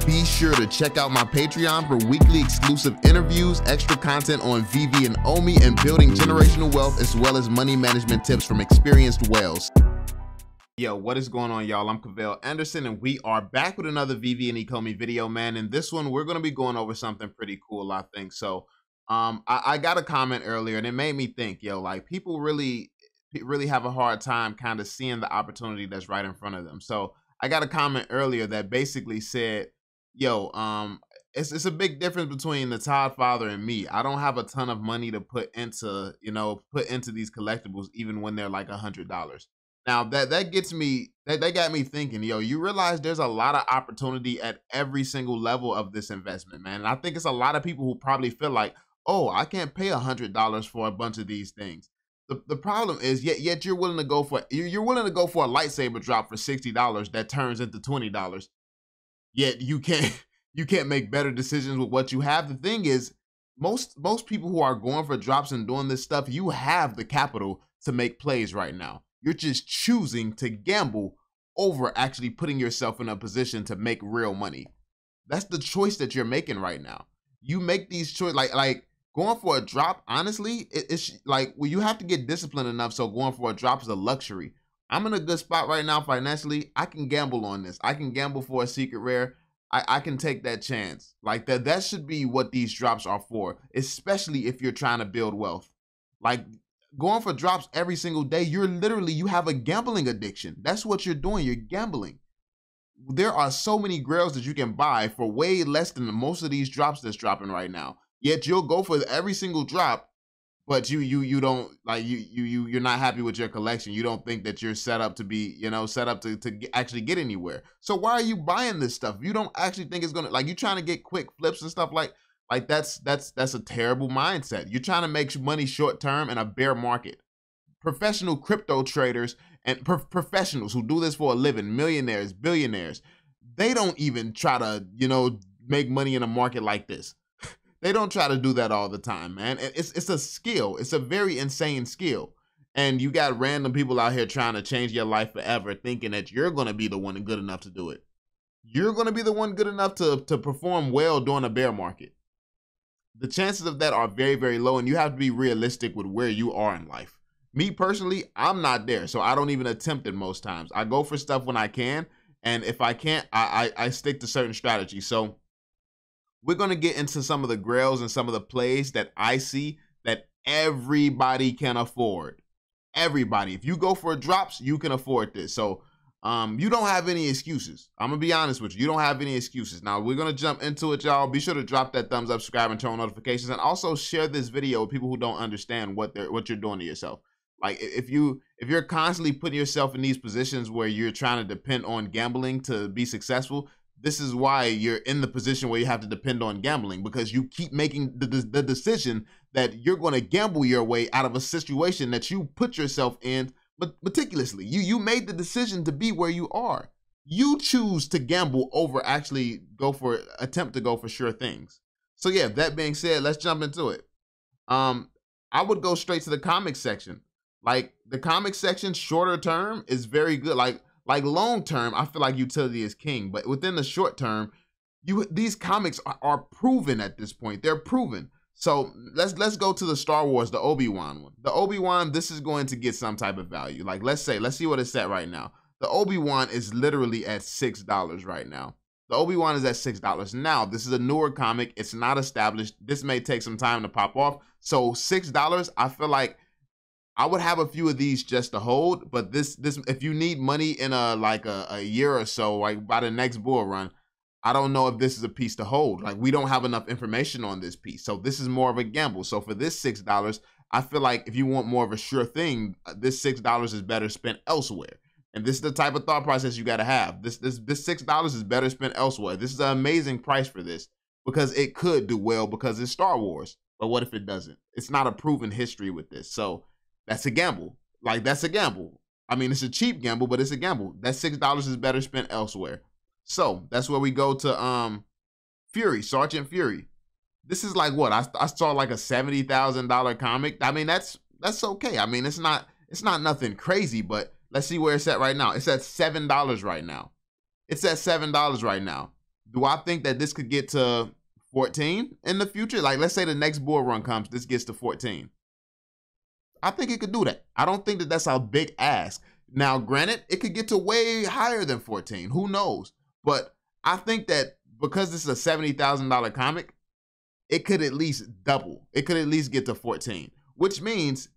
Be sure to check out my Patreon for weekly exclusive interviews, extra content on Veve and Ecomi, and building generational wealth, as well as money management tips from experienced whales. Yo, what is going on, y'all? I'm Cavell Anderson, and we are back with another Veve and Ecomi video, man. In this one, we're going to be going over something pretty cool, I think. So, I got a comment earlier, and it made me think, yo, like, people really have a hard time kind of seeing the opportunity that's right in front of them. So, I got a comment earlier that basically said, yo, it's a big difference between the Todd father and me. I don't have a ton of money to put into, these collectibles, even when they're like $100. Now that gets me, that got me thinking, yo, you realize there's a lot of opportunity at every single level of this investment, man. And I think it's a lot of people who probably feel like, oh, I can't pay $100 for a bunch of these things. The problem is, yet you're willing to go for, you're willing to go for a lightsaber drop for $60 that turns into $20. Yet you can't make better decisions with what you have. The thing is, most people who are going for drops and doing this stuff, you have the capital to make plays right now. You're just choosing to gamble over actually putting yourself in a position to make real money. That's the choice that you're making right now. You make these choices, like going for a drop, honestly, it's like, well, you have to get disciplined enough, so going for a drop is a luxury. I'm in a good spot right now financially. I can gamble on this. I can gamble for a secret rare. I can take that chance. Like that should be what these drops are for, especially if you're trying to build wealth. Like, going for drops every single day, you have a gambling addiction. That's what you're doing. You're gambling. There are so many Grails that you can buy for way less than most of these drops that's dropping right now. Yet you'll go for every single drop, but you don't, like, you're not happy with your collection. You don't think that you're set up to be, set up to actually get anywhere. So why are you buying this stuff? You don't actually think it's gonna, like, you trying to get quick flips and stuff like that's a terrible mindset. You're trying to make money short term in a bear market. Professional crypto traders and professionals who do this for a living, millionaires, billionaires, they don't even try to, make money in a market like this. They don't try to do that all the time, man. It's a skill. It's a very insane skill. And you got random people out here trying to change your life forever, thinking that you're going to be the one good enough to do it. You're going to be the one good enough to perform well during a bear market. The chances of that are very, very low, and you have to be realistic with where you are in life. Me personally, I'm not there, so I don't even attempt it most times. I go for stuff when I can, and if I can't, I stick to certain strategies. So we're going to get into some of the Grails and some of the plays that I see that everybody can afford. Everybody. If you go for drops, you can afford this. So you don't have any excuses. I'm gonna be honest with you. You don't have any excuses. Now we're gonna jump into it, y'all. Be sure to drop that thumbs up, subscribe, and turn on notifications, and also share this video with people who don't understand what you're doing to yourself. Like, if you're constantly putting yourself in these positions where you're trying to depend on gambling to be successful, this is why you're in the position where you have to depend on gambling, because you keep making the decision that you're going to gamble your way out of a situation that you put yourself in. But meticulously, you made the decision to be where you are. You choose to gamble over actually attempt to go for sure things. So yeah, that being said, let's jump into it. I would go straight to the comic section. Like, the comic section, shorter term, is very good. Like long term, I feel like utility is king. But within the short term, these comics are proven at this point. They're proven. So let's go to the Star Wars, the Obi-Wan one. The Obi-Wan, this is going to get some type of value. Like, let's see what it's at right now. The Obi-Wan is literally at $6 right now. The Obi-Wan is at $6. Now, this is a newer comic. It's not established. This may take some time to pop off. So $6, I feel like I would have a few of these just to hold. But this if you need money in a year or so, like by the next bull run, I don't know if this is a piece to hold. Like, we don't have enough information on this piece. So this is more of a gamble. So for this $6, I feel like if you want more of a sure thing, this $6 is better spent elsewhere. And this is the type of thought process you got to have. This $6 is better spent elsewhere. This is an amazing price for this, because it could do well because it's Star Wars. But what if it doesn't? It's not a proven history with this. So that's a gamble. Like, that's a gamble. I mean, it's a cheap gamble, but it's a gamble. That $6 is better spent elsewhere. So that's where we go to Fury, Sergeant Fury. This is like, what, I saw like a $70,000 comic. I mean, that's okay. I mean, it's not nothing crazy, but let's see where it's at right now. It's at $7 right now. It's at $7 right now. Do I think that this could get to 14 in the future? Like, let's say the next bull run comes, this gets to 14. I think it could do that. I don't think that that's a big ask. Now, granted, it could get to way higher than 14. Who knows? But I think that because this is a $70,000 comic, it could at least double. It could at least get to 14, which means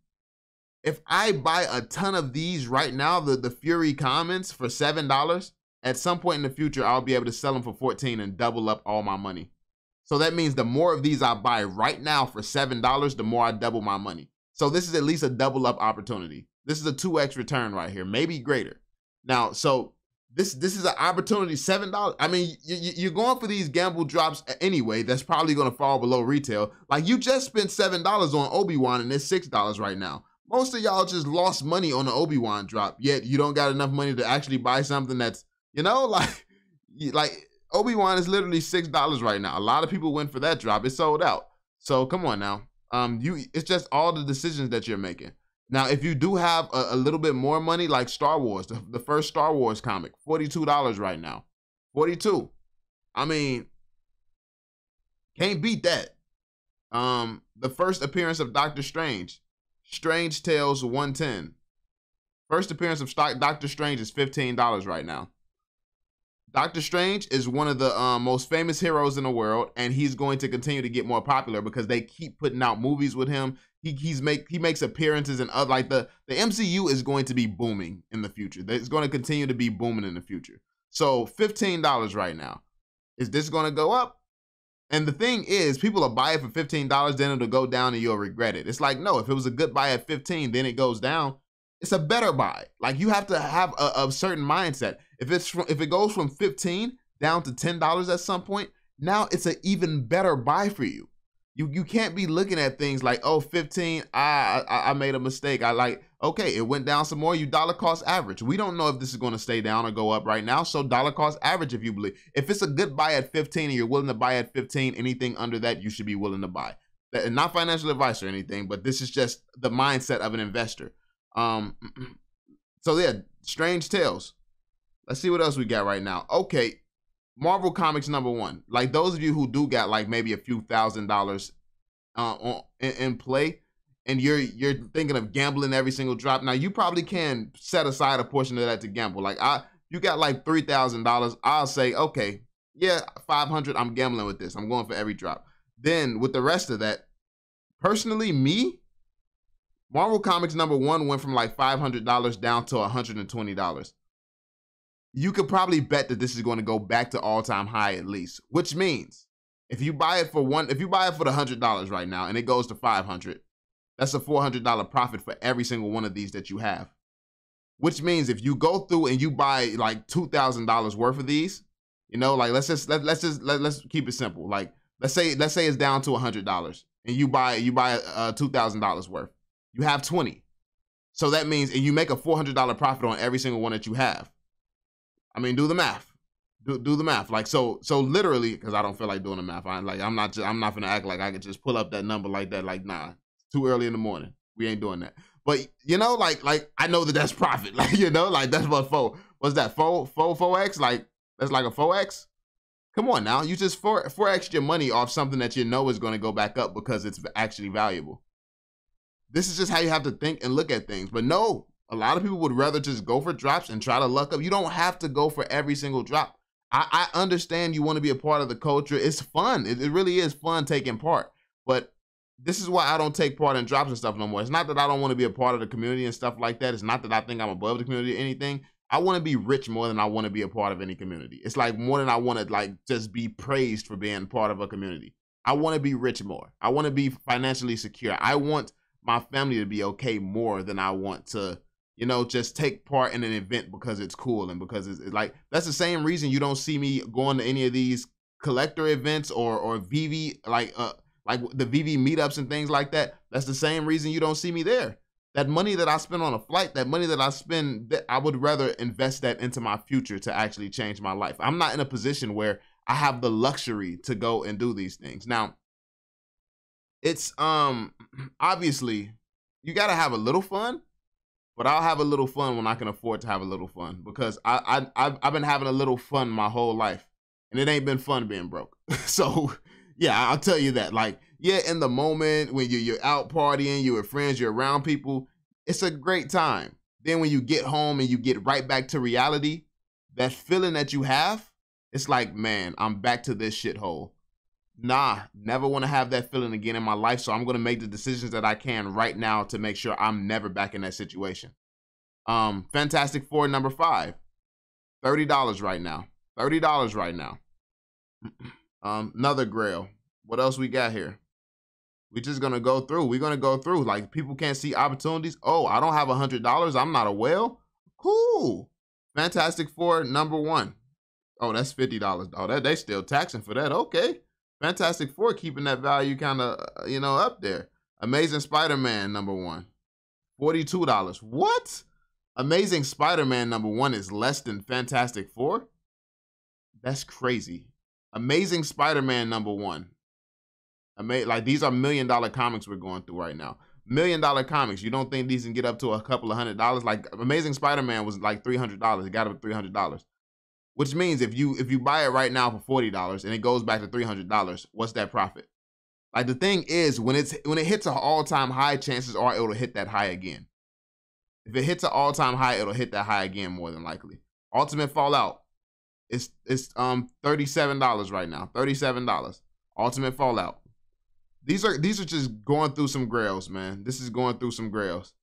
if I buy a ton of these right now, the Fury Commons for $7, at some point in the future, I'll be able to sell them for 14 and double up all my money. So that means the more of these I buy right now for $7, the more I double my money. So this is at least a double up opportunity. This is a 2x return right here, maybe greater. Now, so this is an opportunity, $7. I mean, you're going for these gamble drops anyway. That's probably going to fall below retail. Like, you just spent $7 on Obi-Wan and it's $6 right now. Most of y'all just lost money on the Obi-Wan drop, yet you don't got enough money to actually buy something that's, you know, like Obi-Wan is literally $6 right now. A lot of people went for that drop. It sold out. So come on now. It's just all the decisions that you're making. Now, if you do have a little bit more money, like Star Wars, the first Star Wars comic, $42 right now. 42. I mean, can't beat that. The first appearance of Doctor Strange, Strange Tales 110. First appearance of Doctor Strange is $15 right now. Doctor Strange is one of the most famous heroes in the world, and he's going to continue to get more popular because they keep putting out movies with him. He makes appearances and other, like the MCU is going to be booming in the future. It's going to continue to be booming in the future. So $15 right now. Is this going to go up? And the thing is, people will buy it for $15, then it'll go down and you'll regret it. It's like, no, if it was a good buy at 15, then it goes down. It's a better buy. Like, you have to have a certain mindset. If it goes from 15 down to $10 at some point, now it's an even better buy for you. You can't be looking at things like, oh, 15, I made a mistake. Okay, it went down some more. You dollar cost average. We don't know if this is going to stay down or go up right now. So dollar cost average, if you believe. If it's a good buy at 15 and you're willing to buy at 15, anything under that, you should be willing to buy. Not financial advice or anything, but this is just the mindset of an investor. So yeah, Strange Tales. Let's see what else we got right now. Okay, Marvel Comics #1. Like, those of you who do got like maybe a few $1,000s in play, and you're thinking of gambling every single drop. Now, you probably can set aside a portion of that to gamble. Like, you got like $3,000. I'll say, okay, yeah, 500. I'm gambling with this. I'm going for every drop. Then with the rest of that, personally, me, Marvel Comics #1 went from like $500 down to $120. You could probably bet that this is going to go back to all-time high at least, which means if you buy it for the $100 right now and it goes to 500, that's a $400 profit for every single one of these that you have. Which means if you go through and you buy like $2,000 worth of these, you know, like let's keep it simple. Like let's say it's down to $100 and you buy $2,000 worth. You have 20. So that means, and you make a $400 profit on every single one that you have. I mean, do the math. Do the math. Like, so literally, because I don't feel like doing the math. I'm not gonna act like I could just pull up that number like that. Like, nah, it's too early in the morning. We ain't doing that. But you know, like I know that that's profit. Like, you know, like that's what what's that? 4x? Like, that's like a 4x? Come on now. You just 4x your money off something that you know is going to go back up because it's actually valuable. This is just how you have to think and look at things. But no, a lot of people would rather just go for drops and try to luck up. You don't have to go for every single drop. I understand you want to be a part of the culture. It's fun. It really is fun taking part. But this is why I don't take part in drops and stuff no more. It's not that I don't want to be a part of the community and stuff like that. It's not that I think I'm above the community or anything. I want to be rich more than I want to be a part of any community. It's like more than I want to like just be praised for being part of a community. I want to be rich more. I want to be financially secure. I want my family to be okay more than I want to, you know, just take part in an event because it's cool and because it's like, that's the same reason you don't see me going to any of these collector events or Veve, like the Veve meetups and things like that. That's the same reason you don't see me there. That money that I spend on a flight, that money that I spend, I would rather invest that into my future to actually change my life. I'm not in a position where I have the luxury to go and do these things. Now, it's obviously you got to have a little fun, but I'll have a little fun when I can afford to have a little fun, because I've been having a little fun my whole life. and it ain't been fun being broke. So yeah, I'll tell you that. Like, yeah, in the moment when you're out partying, you're with friends, you're around people, it's a great time. Then when you get home and you get right back to reality, that feeling that you have, it's like, man, I'm back to this shithole. Nah, never want to have that feeling again in my life. So I'm going to make the decisions that I can right now to make sure I'm never back in that situation. Fantastic Four number 5, $30 right now. $30 right now. Another Grail. What else we got here? We're just going to go through. We're going to go through. Like, people can't see opportunities. Oh, I don't have $100. I'm not a whale. Cool. Fantastic Four number 1. Oh, that's $50. Oh, that they still taxing for that. Okay. Fantastic Four keeping that value kind of, up there. Amazing Spider-Man number 1. $42. What? Amazing Spider-Man number 1 is less than Fantastic Four? That's crazy. Amazing Spider-Man number 1. Like, these are $1 million comics we're going through right now. $1 million comics. You don't think these can get up to a couple of $100? Like, Amazing Spider-Man was like $300. It got up to $300. Which means if you buy it right now for $40 and it goes back to $300, what's that profit? Like, the thing is, when it hits an all-time high, chances are it'll hit that high again. If it hits an all-time high, it'll hit that high again more than likely. Ultimate Fallout, it's $37 right now. $37. Ultimate Fallout. These are just going through some Grails, man. This is going through some Grails.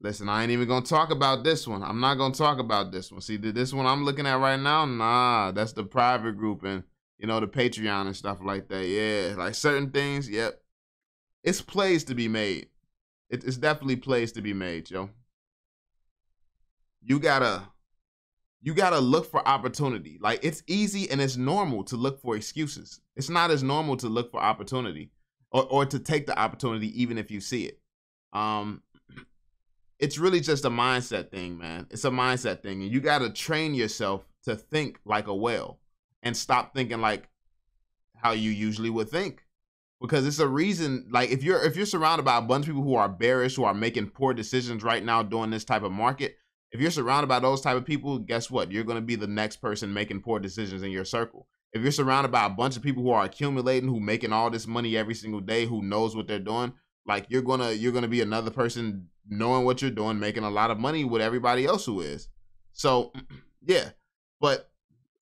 Listen, I ain't even gonna talk about this one. I'm not gonna talk about this one. See, this one I'm looking at right now, nah, that's the private group and, the Patreon and stuff like that. Yeah, like certain things, yep. It's plays to be made. It's definitely plays to be made, yo. You gotta look for opportunity. Like, it's easy and it's normal to look for excuses. It's not as normal to look for opportunity or to take the opportunity even if you see it. It's really just a mindset thing, man. It's a mindset thing. And you got to train yourself to think like a whale and stop thinking like how you usually would think. Because it's a reason, like, if you're surrounded by a bunch of people who are bearish, who are making poor decisions right now during this type of market, if you're surrounded by those type of people, guess what? You're going to be the next person making poor decisions in your circle. If you're surrounded by a bunch of people who are accumulating, who making all this money every single day, who knows what they're doing, like, you're gonna be another person knowing what you're doing, making a lot of money with everybody else who is. So yeah,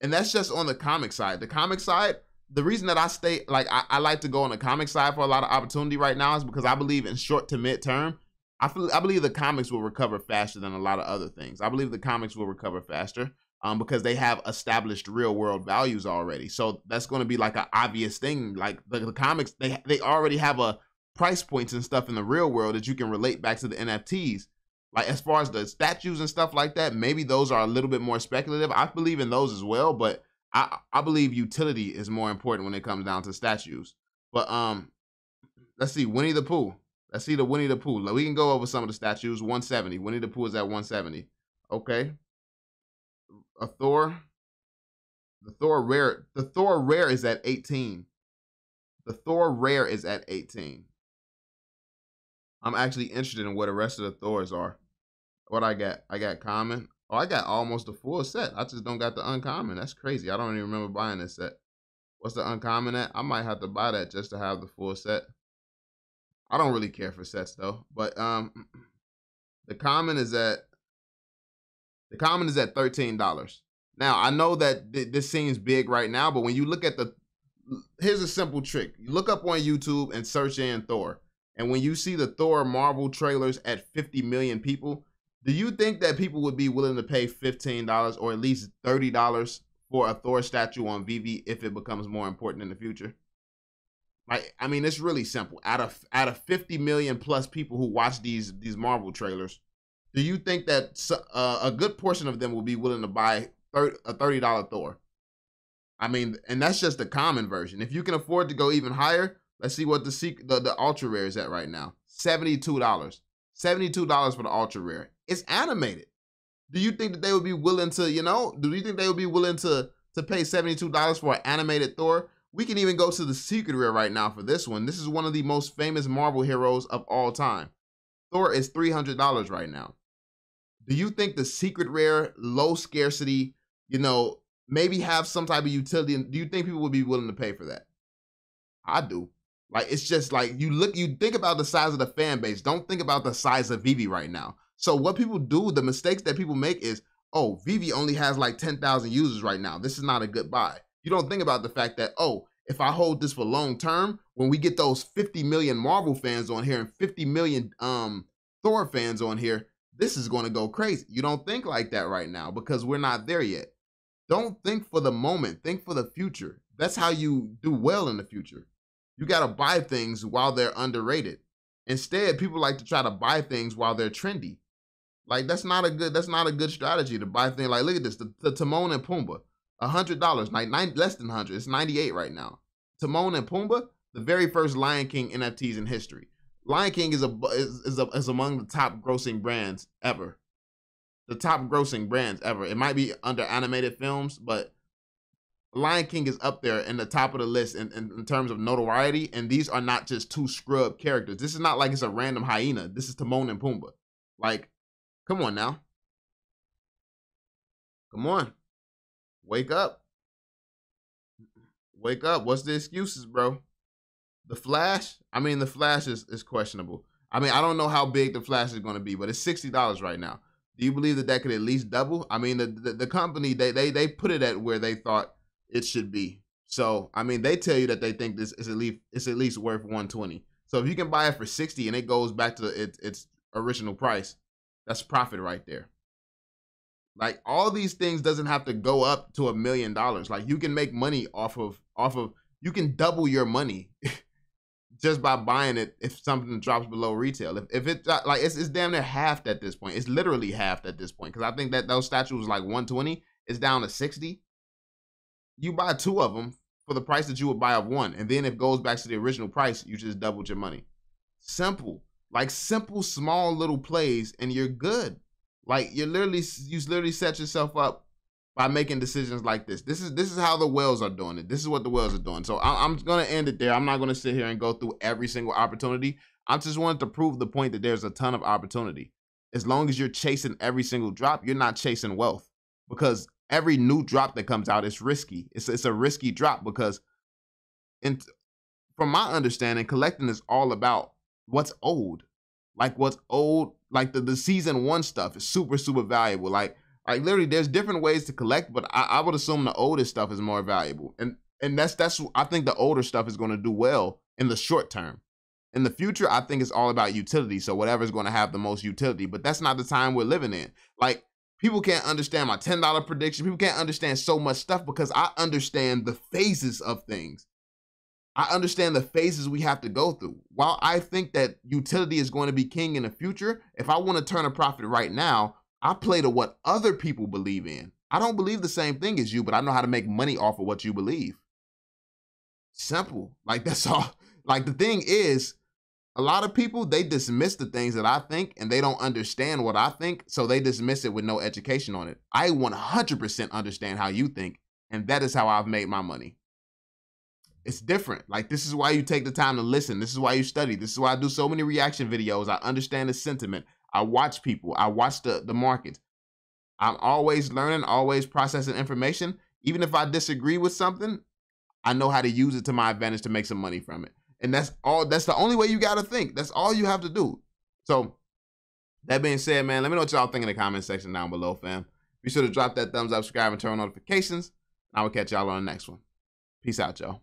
and that's just on the comic side. The comic side, the reason that I stay, like, I like to go on the comic side for a lot of opportunity right now is because I believe in short to mid term, I believe the comics will recover faster than a lot of other things. I believe the comics will recover faster because they have established real world values already. So that's going to be like an obvious thing. Like, the comics, they already have a price points and stuff in the real world that you can relate back to the NFTs. Like, as far as the statues and stuff like that, maybe those are a little bit more speculative. I believe in those as well, but I believe utility is more important when it comes down to statues. But let's see, Winnie the Pooh. Let's see the Winnie the Pooh. We can go over some of the statues. 170. Winnie the Pooh is at 170. Okay. A Thor. The Thor rare is at 18. The Thor rare is at 18. I'm actually interested in what the rest of the Thors are. What I got? I got common. Oh, I got almost the full set. I just don't got the uncommon. That's crazy. I don't even remember buying this set. What's the uncommon at? I might have to buy that just to have the full set. I don't really care for sets though. But the common is at $13. Now, I know that this seems big right now, but when you look at here's a simple trick. You look up on YouTube and search in Thor. And when you see the Thor Marvel trailers at 50 million people, do you think that people would be willing to pay $15 or at least $30 for a Thor statue on Veve if it becomes more important in the future? Like, I mean, it's really simple. Out of 50 million plus people who watch these Marvel trailers, do you think that a good portion of them will be willing to buy a $30 Thor? I mean, and that's just the common version. If you can afford to go even higher, let's see what the ultra rare is at right now. $72. $72 for the ultra rare. It's animated. Do you think that they would be willing to, do you think they would be willing to pay $72 for an animated Thor? We can even go to the secret rare right now for this one. This is one of the most famous Marvel heroes of all time. Thor is $300 right now. Do you think the secret rare, low scarcity, maybe have some type of utility. Do you think people would be willing to pay for that? I do. Like, it's just like, you think about the size of the fan base. Don't think about the size of Veve right now. So what people do, the mistakes that people make is, oh, Veve only has like 10,000 users right now. This is not a good buy. You don't think about the fact that, oh, if I hold this for long term, when we get those 50 million Marvel fans on here and 50 million Thor fans on here, this is going to go crazy. You don't think like that right now because we're not there yet. Don't think for the moment, think for the future. That's how you do well in the future. You got to buy things while they're underrated. Instead, people like to try to buy things while they're trendy. Like, that's not a good strategy to buy things. Like, look at this, the Timon and Pumbaa, $100, like less than 100. It's 98 right now. Timon and Pumbaa, the very first Lion King NFTs in history. Lion King is among the top grossing brands ever. The top grossing brands ever. It might be under animated films, but Lion King is up there in the top of the list in terms of notoriety, and these are not just two scrub characters. This is not like it's a random hyena. This is Timon and Pumbaa. Like, come on now. Come on. Wake up. Wake up. What's the excuses, bro? The Flash? I mean, the Flash is questionable. I mean, I don't know how big the Flash is going to be, but it's $60 right now. Do you believe that that could at least double? I mean, the company, they put it at where they thought it should be. So, I mean, they tell you that they think this is at least worth 120. So if you can buy it for 60 and it goes back to its original price, that's profit right there. Like, all these things doesn't have to go up to $1 million. Like, you can make money off of you can double your money just by buying it if something drops below retail. If it, like, it's damn near halved at this point. It's literally halved at this point, because I think that those statues was like 120. It's down to 60. You buy 2 of them for the price that you would buy of 1, and then if it goes back to the original price, you just doubled your money. Simple. Like, simple, small little plays, and you're good. Like, you literally set yourself up by making decisions like this. This is how the whales are doing it. This is what the whales are doing. So I'm gonna end it there. I'm not gonna sit here and go through every single opportunity. I just wanted to prove the point that there's a ton of opportunity. As long as you're chasing every single drop, you're not chasing wealth, because every new drop that comes out is risky. It's a risky drop, because from my understanding, collecting is all about what's old. Like, what's old, like the season 1 stuff is super, super valuable. Like literally there's different ways to collect, but I would assume the oldest stuff is more valuable. And that's I think the older stuff is going to do well in the short term. In the future, I think it's all about utility. So whatever's going to have the most utility, but that's not the time we're living in. Like, people can't understand my $10 prediction. People can't understand so much stuff because I understand the phases of things. I understand the phases we have to go through. While I think that utility is going to be king in the future, if I want to turn a profit right now, I play to what other people believe in. I don't believe the same thing as you, but I know how to make money off of what you believe. Simple. Like, that's all. Like, the thing is, a lot of people, they dismiss the things that I think, and they don't understand what I think, so they dismiss it with no education on it. I 100% understand how you think, and that is how I've made my money. It's different. Like, this is why you take the time to listen. This is why you study. This is why I do so many reaction videos. I understand the sentiment. I watch people. I watch the market. I'm always learning, always processing information. Even if I disagree with something, I know how to use it to my advantage to make some money from it. And that's all. That's the only way you got to think. That's all you have to do. So, that being said, man, let me know what y'all think in the comment section down below, fam. Be sure to drop that thumbs up, subscribe, and turn on notifications. I will catch y'all on the next one. Peace out, y'all.